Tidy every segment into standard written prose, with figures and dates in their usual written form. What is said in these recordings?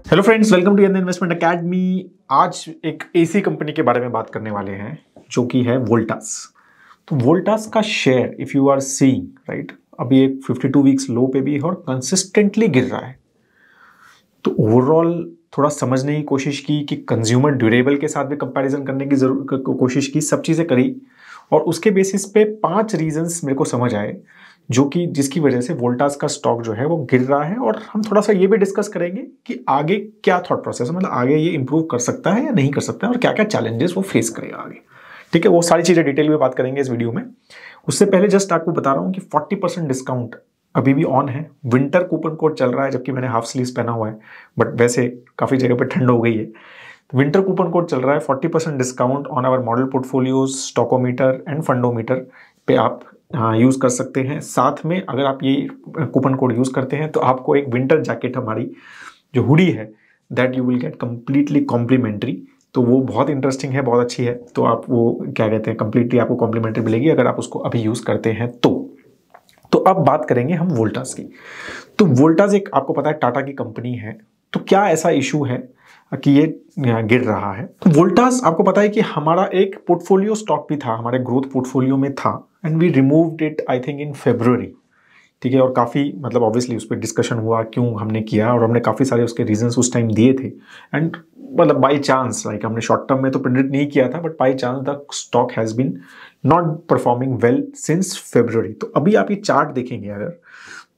Hello friends, welcome to investment academy. आज एक AC company के बारे में बात करने वाले हैं जो कि है वोल्टास। तो वोल्टास का share if you are seeing right, अभी एक 52 वीक्स लो पे भी है और कंसिस्टेंटली गिर रहा है। तो ओवरऑल थोड़ा समझने की कोशिश की कि कंज्यूमर ड्यूरेबल के साथ भी कंपैरिजन करने की कोशिश की, सब चीज़ें करी और उसके बेसिस पे 5 रीजंस मेरे को समझ आए जो कि जिसकी वजह से वोल्टास का स्टॉक जो है वो गिर रहा है। और हम थोड़ा सा ये भी डिस्कस करेंगे कि आगे क्या थॉट प्रोसेस है, मतलब आगे ये इंप्रूव कर सकता है या नहीं कर सकता है और क्या क्या चैलेंजेस वो फेस करेगा आगे। ठीक है, वो सारी चीज़ें डिटेल में बात करेंगे इस वीडियो में। उससे पहले जस्ट आपको बता रहा हूँ कि 40% डिस्काउंट अभी भी ऑन है। विंटर कूपन कोड चल रहा है, जबकि मैंने हाफ स्लीव्स पहना हुआ है, बट वैसे काफ़ी जगह पर ठंड हो गई है। विंटर कूपन कोड चल रहा है, 40% discount on our model portfolios, Stockometer and Fundometer पे आप यूज़ कर सकते हैं। साथ में अगर आप ये कूपन कोड यूज़ करते हैं तो आपको एक विंटर जैकेट, हमारी जो हुडी है, that you will get completely complimentary. तो वो बहुत इंटरेस्टिंग है, बहुत अच्छी है। तो आप वो क्या कहते हैं, कम्प्लीटली आपको कॉम्प्लीमेंट्री मिलेगी अगर आप उसको अभी यूज़ करते हैं तो अब बात करेंगे हम वोल्टास की। तो वोल्टास एक, आपको पता है, टाटा की कंपनी है। तो क्या ऐसा इशू है कि ये गिर रहा है? तो वोल्टास, आपको पता है कि हमारा एक पोर्टफोलियो स्टॉक भी था, हमारे ग्रोथ पोर्टफोलियो में था, and we removed it I think in February। ठीक है, और काफ़ी मतलब ऑब्वियसली उस पर डिस्कशन हुआ क्यों हमने किया, और हमने काफ़ी सारे उसके रीजंस उस टाइम दिए थे। एंड मतलब बाई चांस, लाइक हमने शॉर्ट टर्म में तो प्रेडिक्ट नहीं किया था, but by chance the stock has been not performing well since February। तो अभी आप ये चार्ट देखेंगे अगर,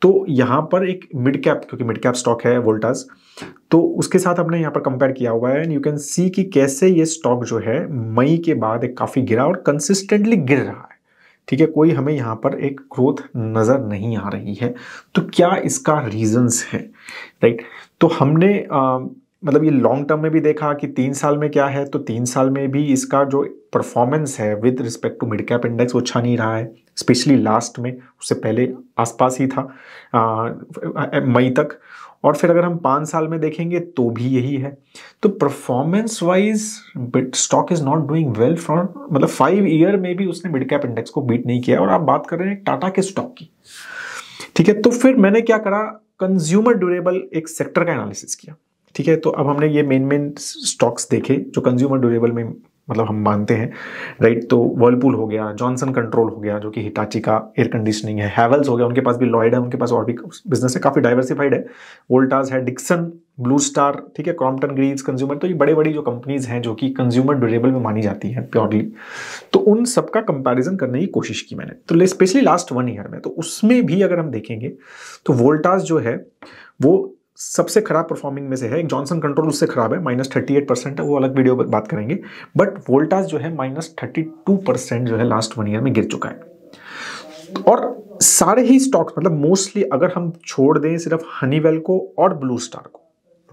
तो यहाँ पर एक मिड कैप, क्योंकि मिड कैप स्टॉक है वोल्टास, तो उसके साथ हमने यहाँ पर कंपेयर किया हुआ है। एंड यू कैन सी कि कैसे ये स्टॉक जो है मई के बाद एक काफ़ी गिरा और कंसिस्टेंटली गिर रहा है। ठीक है, कोई हमें यहाँ पर एक ग्रोथ नज़र नहीं आ रही है। तो क्या इसका रीजंस है, राइट? तो हमने मतलब ये लॉन्ग टर्म में भी देखा कि 3 साल में क्या है, तो 3 साल में भी इसका जो परफॉर्मेंस है with respect to mid cap index वो अच्छा नहीं रहा है, स्पेशली लास्ट में। उससे पहले आसपास ही था मई तक। और फिर अगर हम 5 साल में देखेंगे तो भी यही है। तो performance wise stock is not doing well from, मतलब 5 ईयर में भी उसने मिड कैप इंडेक्स को बीट नहीं किया। और आप बात कर रहे हैं टाटा के स्टॉक की। ठीक है, तो फिर मैंने क्या करा, कंज्यूमर ड्यूरेबल एक सेक्टर का एनालिसिस किया। ठीक है, तो अब हमने ये मेन स्टॉक्स देखे जो कंज्यूमर ड्यूरेबल में मतलब हम मानते हैं, राइट? तो वर्लपूल हो गया, जॉनसन कंट्रोल हो गया जो कि हिटाची का एयर कंडीशनिंग है, हैवेल्स हो गया, उनके पास भी लॉयड है, उनके पास और भी बिजनेस है, काफ़ी डाइवर्सिफाइड है। वोल्टास है, डिक्सन, ब्लू स्टार, ठीक है, क्रॉम्पटन ग्रीव्स कंज्यूमर। तो ये बड़ी बड़ी जो कंपनीज हैं जो कि कंज्यूमर ड्यूरेबल में मानी जाती हैं प्योरली, तो उन सबका कंपैरिजन करने की कोशिश की मैंने। तो स्पेशली लास्ट 1 ईयर में, तो उसमें भी अगर हम देखेंगे तो वोल्टास जो है वो सबसे खराब परफॉर्मिंग में से है। एक जॉनसन कंट्रोल उससे खराब है, -38% है, वो अलग वीडियो बात करेंगे। बट वोल्टास जो है -32% जो है लास्ट 1 ईयर में गिर चुका है। और सारे ही स्टॉक्स, मतलब मोस्टली अगर हम छोड़ दें सिर्फ हनीवेल को और ब्लू स्टार को,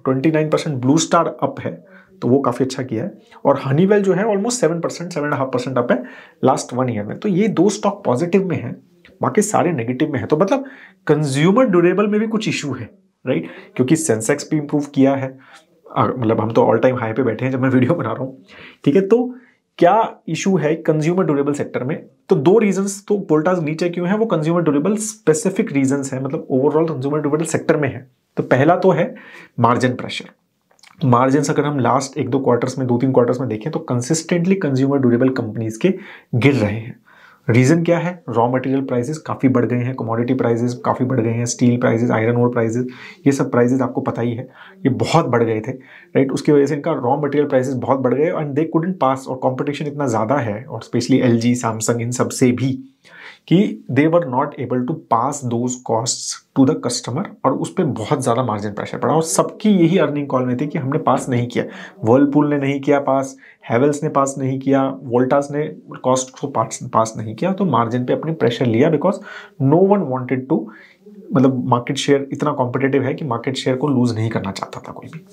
29% ब्लू स्टार अप है, तो वो काफ़ी अच्छा किया है। और हनीवेल जो है ऑलमोस्ट 7%, 7.5% अप है लास्ट 1 ईयर में। तो ये 2 स्टॉक पॉजिटिव में है, बाकी सारे नेगेटिव में है। तो मतलब कंज्यूमर ड्यूरेबल में भी कुछ इशू है, राइट? क्योंकि सेंसेक्स भी इंप्रूव किया है, मतलब हम तो ऑल टाइम हाई पे बैठे हैं जब मैं वीडियो बना रहा हूँ। ठीक है, तो क्या इशू है कंज्यूमर ड्यूरेबल सेक्टर में? तो 2 रीजंस, तो वोल्टास नीचे क्यों है, वो कंज्यूमर ड्यूरेबल स्पेसिफिक रीजंस है, मतलब ओवरऑल कंज्यूमर ड्यूरेबल सेक्टर में है। तो पहला तो है मार्जिन प्रेशर। मार्जिन अगर हम लास्ट 1-2 क्वार्टर्स में, 2-3 क्वार्टर्स में देखें तो कंसिस्टेंटली कंज्यूमर ड्यूरेबल कंपनीज के गिर रहे हैं। रीजन क्या है? रॉ मटेरियल प्राइसेस काफ़ी बढ़ गए हैं, कमोडिटी प्राइसेस काफ़ी बढ़ गए हैं, steel prices, iron ore prices, ये सब प्राइसेस आपको पता ही है, ये बहुत बढ़ गए थे, राइट? उसकी वजह से इनका रॉ मटेरियल प्राइसेस बहुत बढ़ गए एंड दे कुडंट पास, और कंपटीशन इतना ज़्यादा है, और स्पेशली LG, सैमसंग, इन सब से भी, कि they were not able to pass those costs to the customer, और उस पर बहुत ज़्यादा मार्जिन प्रेशर पड़ा। और सबकी यही अर्निंग कॉल में थी कि हमने पास नहीं किया, वर्लपूल ने नहीं किया पास, हैवेल्स ने पास नहीं किया, वोल्टास ने कॉस्ट को पास नहीं किया, तो मार्जिन पे अपने प्रेशर लिया, because no one wanted to, मतलब मार्केट शेयर इतना कॉम्पिटिटिव है कि मार्केट शेयर को लूज नहीं करना चाहता था कोई भी।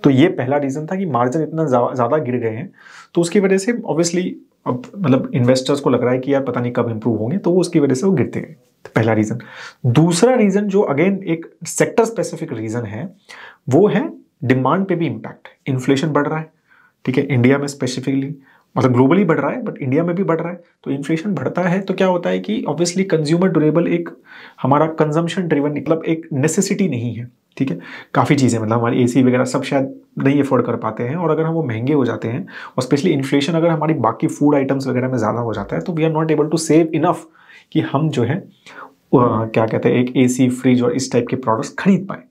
तो ये पहला रीजन था कि मार्जिन इतना ज़्यादा गिर गए हैं, तो उसकी वजह से ऑब्वियसली अब मतलब इन्वेस्टर्स को लग रहा है कि यार पता नहीं कब इंप्रूव होंगे, तो वो उसकी वजह से वो गिरते गए। तो पहला रीजन। दूसरा रीजन जो अगेन एक सेक्टर स्पेसिफिक रीजन है, वो है डिमांड पे भी इम्पैक्ट। इन्फ्लेशन बढ़ रहा है, ठीक है, इंडिया में स्पेसिफिकली, मतलब ग्लोबली बढ़ रहा है बट इंडिया में भी बढ़ रहा है। तो इन्फ्लेशन बढ़ता है तो क्या होता है कि ऑब्वियसली कंज्यूमर ड्यूरेबल एक हमारा कंजम्पशन ड्रिवन मतलब एक नेसेसिटी नहीं है, ठीक है। काफ़ी चीज़ें मतलब हमारी एसी वगैरह सब शायद नहीं अफोर्ड कर पाते हैं, और अगर हम वो महंगे हो जाते हैं और स्पेशली इन्फ्लेशन अगर हमारी बाकी फूड आइटम्स वगैरह में ज़्यादा हो जाता है तो we are not able to save enough कि हम जो है क्या कहते हैं एक एसी फ्रिज और इस टाइप के प्रोडक्ट्स खरीद पाए।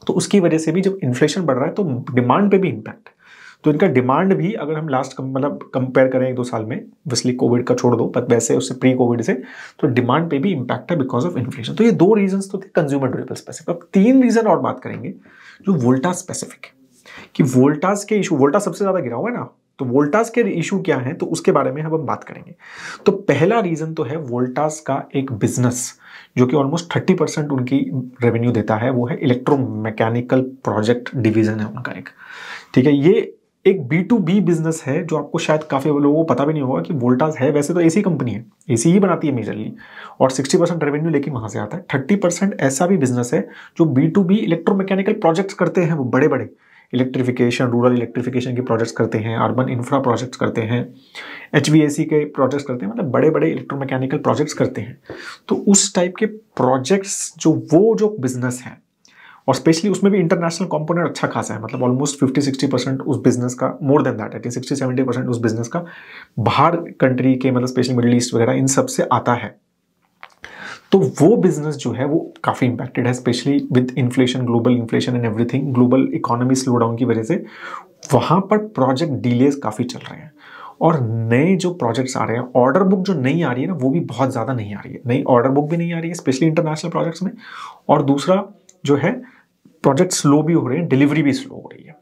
तो उसकी वजह से भी जब इन्फ्लेशन बढ़ रहा है तो डिमांड पे भी इम्पैक्ट है। तो इनका डिमांड भी अगर हम लास्ट मतलब कंपेयर करें 1-2 साल में, ऑब्वियसली कोविड का छोड़ दो पर वैसे उससे प्री कोविड से, तो डिमांड पे भी इम्पैक्ट है बिकॉज ऑफ इन्फ्लेशन। तो ये 2 रीजंस तो थे कंज्यूमर ड्यूरेबल स्पेसिफिक। अब 3 रीजन और बात करेंगे जो वोल्टास स्पेसिफिक है कि वोल्टास के इशू, वोल्टास सबसे ज्यादा गिरा हुआ है ना, तो वोल्टास के इशू क्या है तो उसके बारे में हम बात करेंगे। तो पहला रीजन तो है वोल्टास का एक बिजनेस जो कि ऑलमोस्ट 30% उनकी रेवेन्यू देता है, वो है इलेक्ट्रोमैकेनिकल प्रोजेक्ट डिवीजन है उनका एक, ठीक है। ये एक B2B बिजनेस है जो आपको शायद काफी लोगों को पता भी नहीं होगा कि वोल्टास है वैसे तो एसी कंपनी है, एसी ही बनाती है मेजरली, और 60% रेवेन्यू लेकिन वहां से आता है। 30% ऐसा भी बिजनेस है जो B2B इलेक्ट्रोमैकेनिकल प्रोजेक्ट्स करते हैं, वो बड़े बड़े इलेक्ट्रिफिकेशन, रूरल इलेक्ट्रिफिकेशन के प्रोजेक्ट्स करते हैं, अर्बन इंफ्रा प्रोजेक्ट्स करते हैं, HVAC के प्रोजेक्ट्स करते हैं, मतलब बड़े बड़े इलेक्ट्रोमैकेनिकल प्रोजेक्ट्स करते हैं। तो उस टाइप के प्रोजेक्ट्स जो बिजनेस है, और स्पेशली उसमें भी इंटरनेशनल कंपोनेंट अच्छा खासा है, मतलब ऑलमोस्ट 50-60% उस बिजनेस का, मोर देन दैट, 60-70% उस बिजनेस का बाहर कंट्री के मतलब स्पेशली मिडिल ईस्ट वगैरह इन सब से आता है। तो वो बिजनेस जो है वो काफी इंपैक्टेड है, specially with inflation, global inflation and everything, global economy slow down की वजह से वहां पर प्रोजेक्ट डिलेज काफी चल रहे हैं, और नए जो प्रोजेक्ट्स आ रहे हैं, ऑर्डर बुक जो नहीं आ रही है ना वो भी बहुत ज्यादा नहीं आ रही है, नई ऑर्डर बुक भी नहीं आ रही है स्पेशली इंटरनेशनल प्रोजेक्ट्स में। और दूसरा जो है प्रोजेक्ट स्लो भी हो रहे हैं, डिलीवरी भी स्लो हो रही है,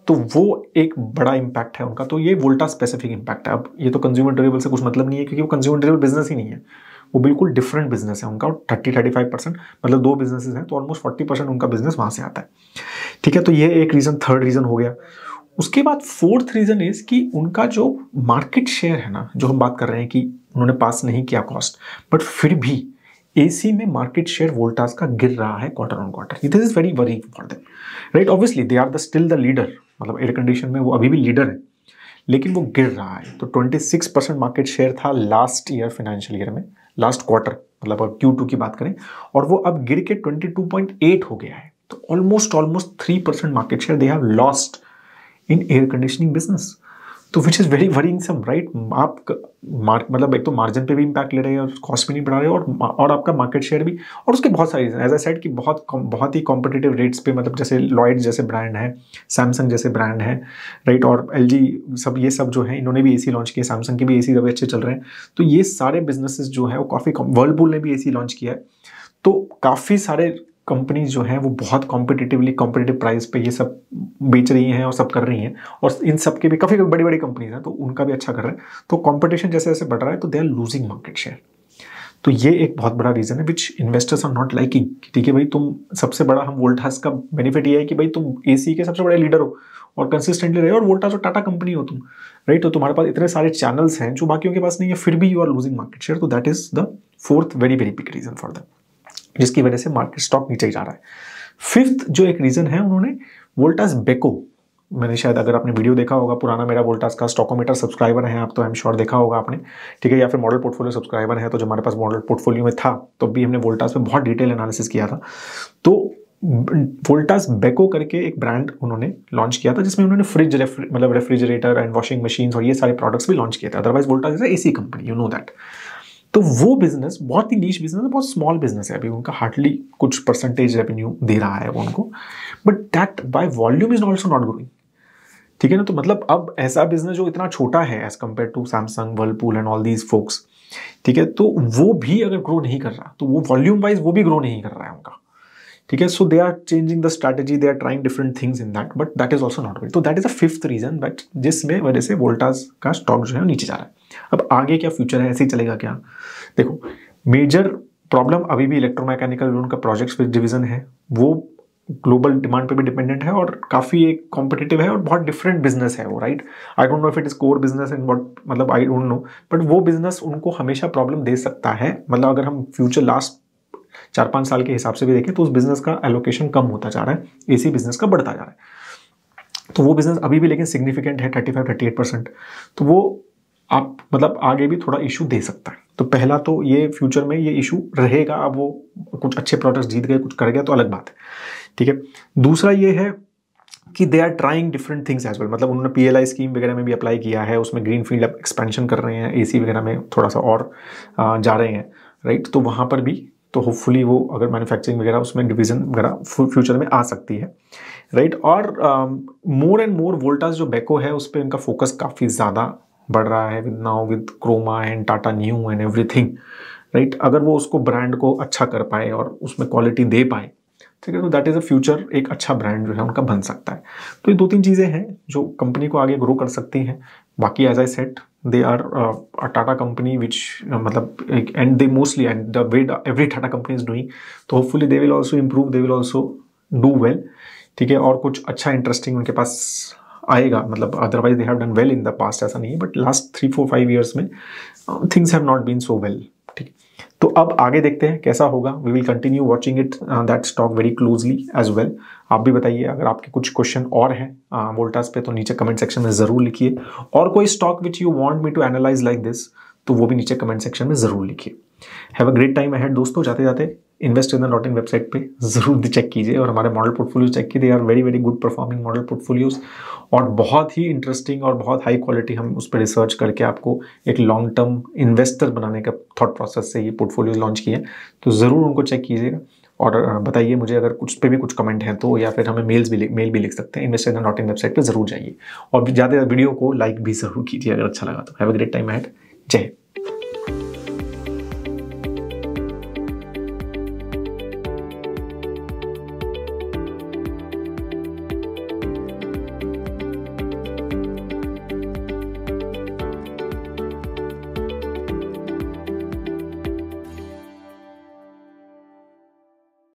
तो वो एक बड़ा इंपैक्ट है उनका। तो ये वोल्टा स्पेसिफिक इंपैक्ट है। अब ये तो कंज्यूमर ड्यूरेबल से कुछ मतलब नहीं है क्योंकि वो कंज्यूमर ड्यूरेबल बिजनेस ही नहीं है, वो बिल्कुल डिफरेंट बिजनेस है उनका। 30-35% मतलब 2 बिजनेसेस हैं तो ऑलमोस्ट 40% उनका बिजनेस वहां से आता है, ठीक है। तो ये एक रीजन, थर्ड रीजन हो गया। उसके बाद फोर्थ रीजन इज कि उनका जो मार्केट शेयर है ना, जो हम बात कर रहे हैं कि उन्होंने पास नहीं किया कॉस्ट, बट फिर भी एसी में मार्केट शेयर वोल्टास का गिर रहा है quarter on quarter. This is very worry for them, right. Obviously they are still the leader, मतलब एयर कंडीशन में वो अभी भी लीडर है, लेकिन वो गिर रहा है। तो 26% मार्केट शेयर था लास्ट ईयर फाइनेंशियल ईयर में, लास्ट क्वार्टर मतलब अब Q2 की बात करें, और वो अब गिर के 22.8 हो गया है। तो almost 3% market share they have lost in air conditioning business. तो विच इज वेरी वरीइंगसम, राइट। आप मतलब एक तो मार्जिन पे भी इंपैक्ट ले रहे हैं और कॉस्ट भी नहीं बढ़ा रहे और आपका मार्केट शेयर भी, और उसके बहुत सारे रीजन, एज आई सेड कि बहुत ही कॉम्पिटिटिव रेट्स पे, मतलब जैसे लॉयड जैसे ब्रांड है, सैमसंग जैसे ब्रांड है, राइट, और LG, सब ये सब जो है इन्होंने भी एसी लॉन्च किया, सैमसंग के भी एसी अभी अच्छे चल रहे हैं। तो ये सारे बिजनेसेस जो है वो काफ़ी, वर्लपूल ने भी एसी लॉन्च किया है। तो काफ़ी सारे कंपनीज जो हैं वो बहुत कॉम्पिटिटिव प्राइस पे ये सब बेच रही हैं और सब कर रही हैं, और इन सब के भी काफ़ी बड़ी बड़ी कंपनीज हैं तो उनका भी अच्छा कर रहा है। तो कंपटीशन जैसे जैसे बढ़ रहा है तो they are losing market share. तो ये एक बहुत बड़ा रीजन है which investors are not liking. ठीक है भाई, तुम सबसे बड़ा, हम वोल्टास का बेनिफिट ये है कि भाई तुम एसी के सबसे बड़े लीडर हो और कंसिस्टेंटली रहे, और वोल्टास और टाटा कंपनी हो तुम, राइट। तो तुम्हारे पास इतने सारे चैनल्स हैं जो बाकियों के पास नहीं है, फिर भी you are losing market share. तो that is the fourth very very big reason for that, जिसकी वजह से मार्केट स्टॉक नीचे ही जा रहा है। फिफ्थ जो एक रीजन है, उन्होंने वोल्टास बेको, मैंने शायद, अगर आपने वीडियो देखा होगा पुराना मेरा वोल्टास का स्टॉकोमीटर सब्सक्राइबर है आप तो आई एम श्योर देखा होगा आपने, ठीक है, या फिर मॉडल पोर्टफोलियो सब्सक्राइबर है तो जो हमारे पास मॉडल पोर्टफोलियो में था तो भी हमने वोल्टास पे बहुत डिटेल एनालिसिस किया था। तो वोल्टास बेको करके एक ब्रांड उन्होंने लॉन्च किया था जिसमें उन्होंने फ्रिज, मतलब रेफ्रिजरेटर एंड वॉशिंग मशीन्स और ये सारे प्रोडक्ट्स भी लॉन्च किए थे। Otherwise Voltas is AC company, you know that. तो वो बिजनेस बहुत ही नीश बिजनेस है, बहुत स्मॉल बिजनेस है, अभी उनका हार्डली कुछ परसेंटेज रेवेन्यू दे रहा है वो उनको, but that by volume is also not growing, ठीक है ना। तो मतलब अब ऐसा बिजनेस जो इतना छोटा है as compare to Samsung, Whirlpool and all these folks, ठीक है, तो वो भी अगर ग्रो नहीं कर रहा तो वो वॉल्यूम वाइज वो भी ग्रो नहीं कर रहा है उनका, ठीक है। So they are changing the strategy, they are trying different things in that, but that is also not growing. तो that is a fifth reason but जिसमें वजह से वोल्टास का स्टॉक जो है नीचे जा रहा है। अब आगे क्या फ्यूचर है, ऐसे ही चलेगा क्या? देखो, मेजर प्रॉब्लम अभी भी इलेक्ट्रोमैकेनिकल उनका प्रोजेक्ट्स डिवीजन है, वो ग्लोबल डिमांड पे भी डिपेंडेंट है और काफी एक कॉम्पिटिटिव है और बहुत डिफरेंट बिजनेस है वो, right. I don't know if it is core business and what, मतलब आई डोंट नो, बट वो बिजनेस उनको हमेशा प्रॉब्लम दे सकता है। मतलब अगर हम फ्यूचर लास्ट 4-5 साल के हिसाब से भी देखें तो उस बिजनेस का एलोकेशन कम होता जा रहा है, एसी बिजनेस का बढ़ता जा रहा है। तो वो बिजनेस अभी भी लेकिन सिग्निफिकेंट है, 35-38%। तो वो आप मतलब आगे भी थोड़ा इशू दे सकता है। तो पहला तो ये फ्यूचर में ये इशू रहेगा। अब वो कुछ अच्छे प्रोडक्ट्स जीत गए, कुछ कर गए तो अलग बात है, ठीक है। दूसरा ये है कि they are trying different things as well, मतलब उन्होंने PLI स्कीम वगैरह में भी अप्लाई किया है, उसमें ग्रीन फील्ड एक्सपेंशन कर रहे हैं, AC वगैरह में थोड़ा सा और जा रहे हैं, राइट। तो वहाँ पर भी तो होपफुली वो अगर मैन्युफैक्चरिंग वगैरह उसमें डिवीजन वगैरह फ्यूचर में आ सकती है, राइट। और मोर एंड मोर वोल्टास जो बेको है उस पर इनका फोकस काफ़ी ज़्यादा बढ़ रहा है with now with Croma and Tata Neu and everything, right. अगर वो उसको ब्रांड को अच्छा कर पाए और उसमें क्वालिटी दे पाए, ठीक है, तो दैट इज़ अ फ्यूचर, एक अच्छा ब्रांड जो है उनका बन सकता है। तो ये 2-3 चीज़ें हैं जो कंपनी को आगे ग्रो कर सकती हैं। बाकी as I said they are a Tata company which मतलब and they mostly and the way every Tata company is doing, तो hopefully they will also improve, they will also do well, ठीक है। और कुछ अच्छा इंटरेस्टिंग उनके पास आएगा, मतलब otherwise they have done well in the past, ऐसा नहीं है, बट लास्ट 3-4-5 ईयर्स में things have not been so well, ठीक। तो अब आगे देखते हैं कैसा होगा। We will continue watching it that stock very closely as well. आप भी बताइए अगर आपके कुछ क्वेश्चन और हैं वोल्टास पे तो नीचे कमेंट सेक्शन में ज़रूर लिखिए, और कोई stock which you want me to analyse like this तो वो भी नीचे कमेंट सेक्शन में ज़रूर लिखिए। Have a great time ahead दोस्तों। जाते जाते investindia.in वेबसाइट पे ज़रूर चेक कीजिए और हमारे मॉडल पोर्टफोलियोज चेक कीजिए। They are very very good performing model portfolios, और बहुत ही इंटरेस्टिंग और बहुत हाई क्वालिटी हम उस पर रिसर्च करके आपको एक लॉन्ग टर्म इन्वेस्टर बनाने का थॉट प्रोसेस से ये पोर्टफोलियोज लॉन्च किए हैं। तो ज़रूर उनको चेक कीजिएगा और बताइए मुझे अगर कुछ पे भी कुछ कमेंट हैं तो, या फिर हमें मेल भी लिख सकते हैं। investindia.in वेबसाइट पर ज़रूर जाइए और ज़्यादा वीडियो को लाइक भी ज़रूर कीजिए अगर अच्छा लगा तो। Have a great time ahead. जय हिंद।